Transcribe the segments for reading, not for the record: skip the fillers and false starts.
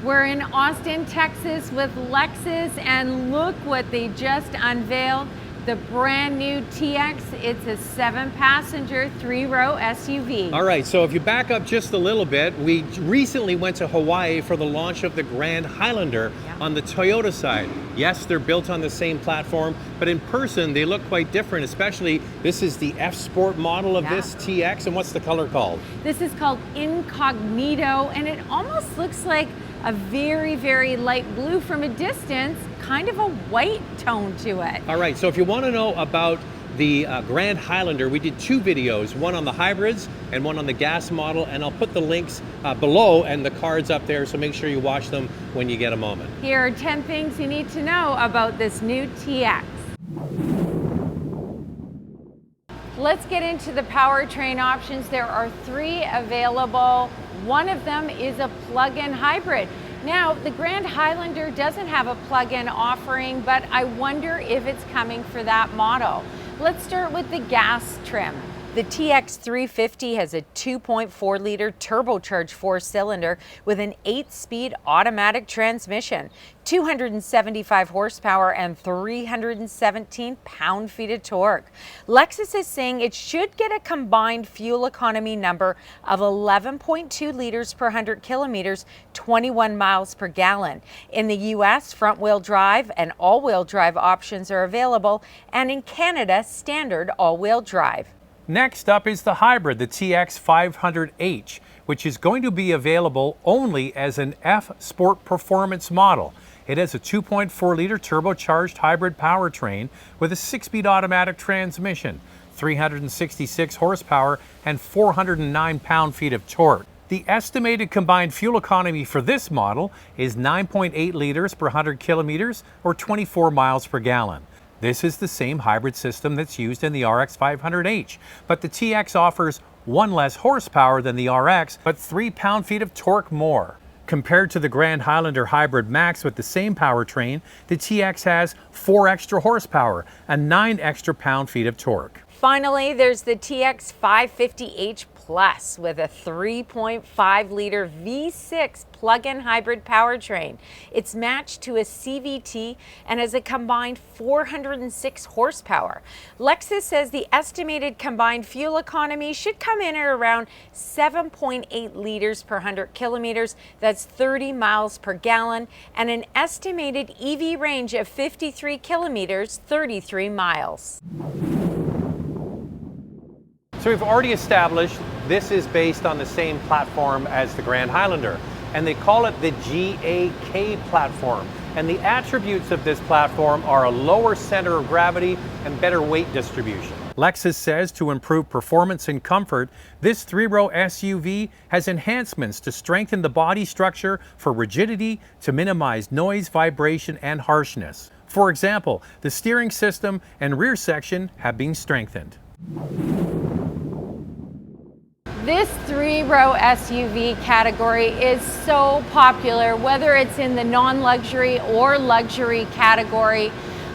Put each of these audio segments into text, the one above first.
We're in Austin, Texas with Lexus, and look what they just unveiled. The brand new TX. It's a 7-passenger, 3-row SUV. All right, so if you back up just a little bit, we recently went to Hawaii for the launch of the Grand Highlander on the Toyota side. Yes, they're built on the same platform, but in person they look quite different, especially this is the F Sport model of this TX. And what's the color called? This is called Incognito, and it almost looks like a very, very light blue from a distance, kind of a white tone to it. All right, so if you want to know about the Grand Highlander, we did 2 videos, one on the hybrids and one on the gas model, and I'll put the links below and the cards up there, so make sure you watch them when you get a moment. Here are 10 things you need to know about this new TX. Let's get into the powertrain options. There are 3 available. One of them is a plug-in hybrid. Now, the Grand Highlander doesn't have a plug-in offering, but I wonder if it's coming for that model. Let's start with the gas trim. The TX 350 has a 2.4-liter turbocharged 4-cylinder with an 8-speed automatic transmission, 275 horsepower and 317 pound-feet of torque. Lexus is saying it should get a combined fuel economy number of 11.2 liters per 100 kilometers, 21 miles per gallon. In the US, front-wheel drive and all-wheel drive options are available, and in Canada, standard all-wheel drive. Next up is the hybrid, the TX 500H, which is going to be available only as an F Sport Performance model. It has a 2.4-liter turbocharged hybrid powertrain with a 6-speed automatic transmission, 366 horsepower, and 409 pound-feet of torque. The estimated combined fuel economy for this model is 9.8 liters per 100 kilometers, or 24 miles per gallon. This is the same hybrid system that's used in the RX 500H, but the TX offers 1 less horsepower than the RX, but 3 pound-feet of torque more. Compared to the Grand Highlander Hybrid Max with the same powertrain, the TX has 4 extra horsepower and 9 extra pound-feet of torque. Finally, there's the TX 550H Plus with a 3.5-liter V6 plug-in hybrid powertrain. It's matched to a CVT and has a combined 406 horsepower. Lexus says the estimated combined fuel economy should come in at around 7.8 liters per 100 kilometers. That's 30 miles per gallon, and an estimated EV range of 53 kilometers, 33 miles. So we've already established this is based on the same platform as the Grand Highlander, and they call it the GAK platform. And the attributes of this platform are a lower center of gravity and better weight distribution. Lexus says to improve performance and comfort, this 3-row SUV has enhancements to strengthen the body structure for rigidity to minimize noise, vibration, and harshness. For example, the steering system and rear section have been strengthened. This 3-row SUV category is so popular, whether it's in the non-luxury or luxury category.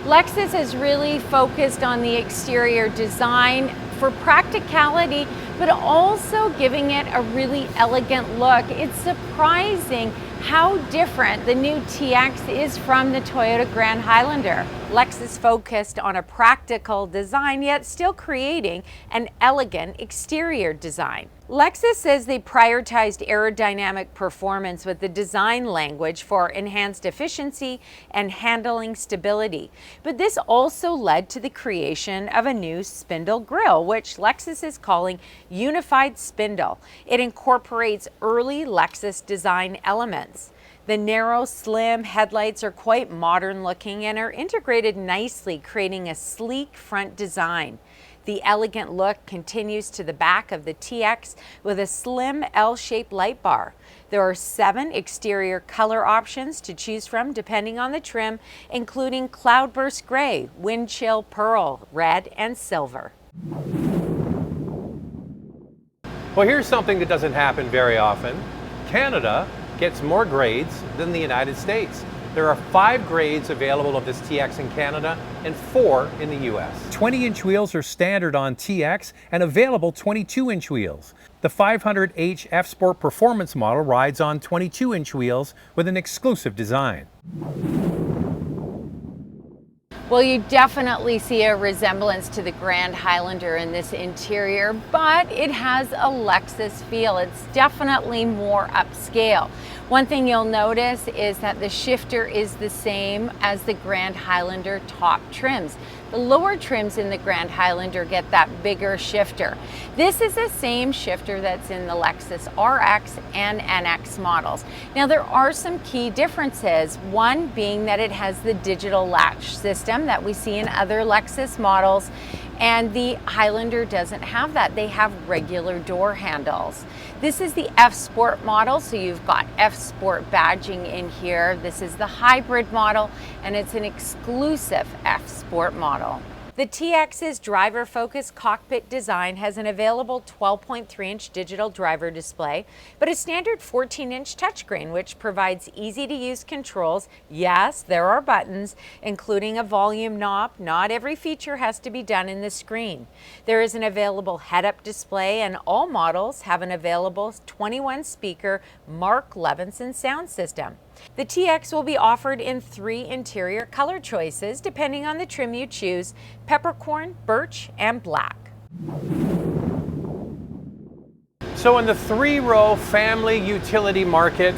Lexus has really focused on the exterior design for practicality, but also giving it a really elegant look. It's surprising how different the new TX is from the Toyota Grand Highlander. Lexus focused on a practical design, yet still creating an elegant exterior design. Lexus says they prioritized aerodynamic performance with the design language for enhanced efficiency and handling stability. But this also led to the creation of a new spindle grille, which Lexus is calling Unified Spindle. It incorporates early Lexus design elements. The narrow, slim headlights are quite modern looking and are integrated nicely, creating a sleek front design. The elegant look continues to the back of the TX with a slim L-shaped light bar. There are 7 exterior color options to choose from depending on the trim, including cloudburst gray, wind chill pearl, red, and silver. Well, here's something that doesn't happen very often. Canada gets more grades than the United States. There are 5 grades available of this TX in Canada and 4 in the US. 20-inch wheels are standard on TX and available 22-inch wheels. The 500h F Sport Performance model rides on 22-inch wheels with an exclusive design. Well, you definitely see a resemblance to the Grand Highlander in this interior, but it has a Lexus feel. It's definitely more upscale. One thing you'll notice is that the shifter is the same as the Grand Highlander top trims. The lower trims in the Grand Highlander get that bigger shifter. This is the same shifter that's in the Lexus RX and NX models. Now there are some key differences, one being that it has the digital latch system that we see in other Lexus models, and the Highlander doesn't have that. They have regular door handles. This is the F Sport model, so you've got F Sport badging in here. This is the hybrid model, and it's an exclusive F Sport model. The TX's driver-focused cockpit design has an available 12.3-inch digital driver display, but a standard 14-inch touchscreen, which provides easy-to-use controls. Yes, there are buttons, including a volume knob. Not every feature has to be done in the screen. There is an available head-up display, and all models have an available 21-speaker Mark Levinson sound system. The TX will be offered in 3 interior color choices depending on the trim you choose: peppercorn, birch, and black. So in the 3-row family utility market,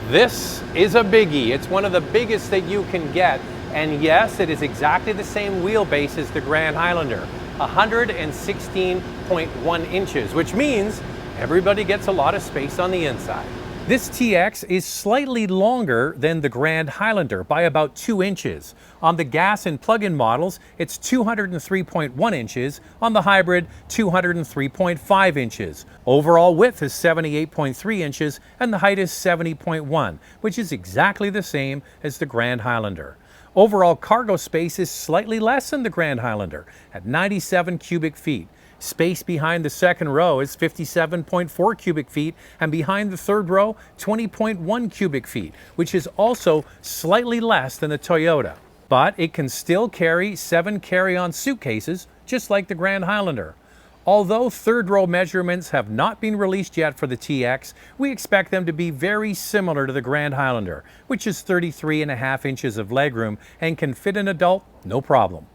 this is a biggie. It's one of the biggest that you can get. And yes, it is exactly the same wheelbase as the Grand Highlander, 116.1 inches, which means everybody gets a lot of space on the inside. This TX is slightly longer than the Grand Highlander by about 2 inches. On the gas and plug-in models, it's 203.1 inches. On the hybrid, 203.5 inches. Overall width is 78.3 inches and the height is 70.1, which is exactly the same as the Grand Highlander. Overall cargo space is slightly less than the Grand Highlander at 97 cubic feet. Space behind the second row is 57.4 cubic feet, and behind the third row, 20.1 cubic feet, which is also slightly less than the Toyota. But it can still carry 7 carry-on suitcases, just like the Grand Highlander. Although third row measurements have not been released yet for the TX, we expect them to be very similar to the Grand Highlander, which is 33.5 inches of legroom and can fit an adult no problem.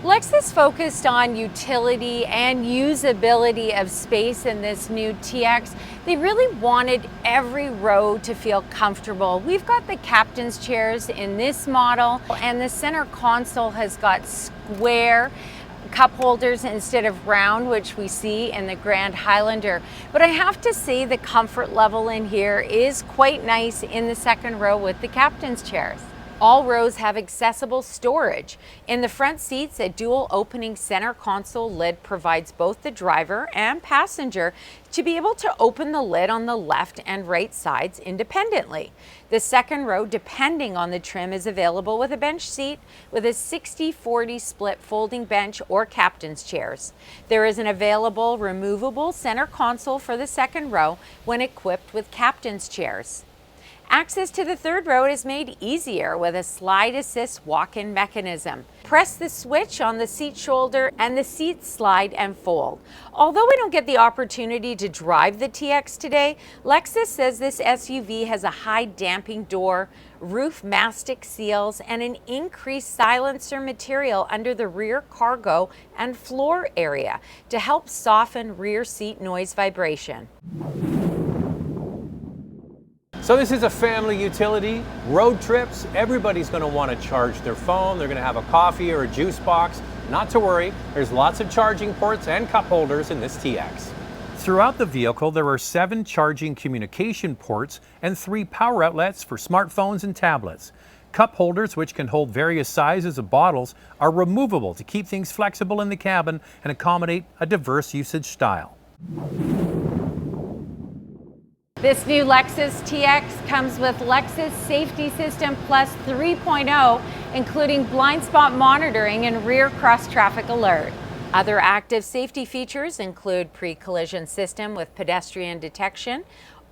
Lexus focused on utility and usability of space in this new TX. They really wanted every row to feel comfortable. We've got the captain's chairs in this model, and the center console has got square cup holders instead of round, which we see in the Grand Highlander. But I have to say the comfort level in here is quite nice in the second row with the captain's chairs. All rows have accessible storage. In the front seats, a dual opening center console lid provides both the driver and passenger to be able to open the lid on the left and right sides independently. The second row, depending on the trim, is available with a bench seat with a 60-40 split folding bench or captain's chairs. There is an available removable center console for the second row when equipped with captain's chairs. Access to the third row is made easier with a slide assist walk-in mechanism. Press the switch on the seat shoulder and the seats slide and fold. Although we don't get the opportunity to drive the TX today, Lexus says this SUV has a high damping door, roof mastic seals, and an increased silencer material under the rear cargo and floor area to help soften rear seat noise vibration. So this is a family utility. Road trips, everybody's going to want to charge their phone. They're going to have a coffee or a juice box. Not to worry, there's lots of charging ports and cup holders in this TX. Throughout the vehicle, there are 7 charging communication ports and 3 power outlets for smartphones and tablets. Cup holders, which can hold various sizes of bottles, are removable to keep things flexible in the cabin and accommodate a diverse usage style. This new Lexus TX comes with Lexus Safety System Plus 3.0, including blind spot monitoring and rear cross-traffic alert. Other active safety features include pre-collision system with pedestrian detection,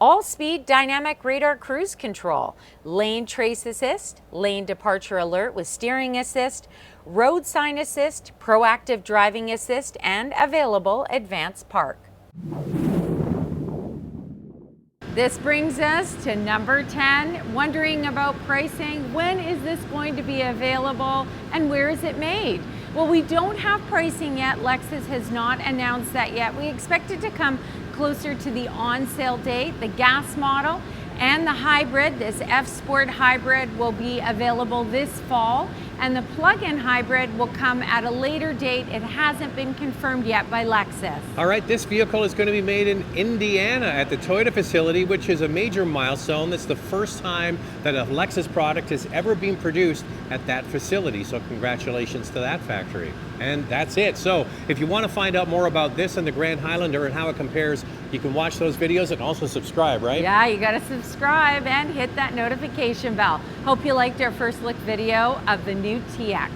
All-speed dynamic radar cruise control, lane trace assist, lane departure alert with steering assist, road sign assist, proactive driving assist, and available advanced park. This brings us to number 10, wondering about pricing. When is this going to be available and where is it made? Well, we don't have pricing yet. Lexus has not announced that yet. We expect it to come closer to the on-sale date. The gas model and the hybrid, this F Sport hybrid, will be available this fall, and the plug-in hybrid will come at a later date. It hasn't been confirmed yet by Lexus. All right, this vehicle is going to be made in Indiana at the Toyota facility, which is a major milestone. That's the first time that a Lexus product has ever been produced at that facility. So congratulations to that factory. And that's it. So if you want to find out more about this and the Grand Highlander and how it compares, you can watch those videos and also subscribe, right? Yeah, you got to subscribe and hit that notification bell. Hope you liked our first look video of the new TX.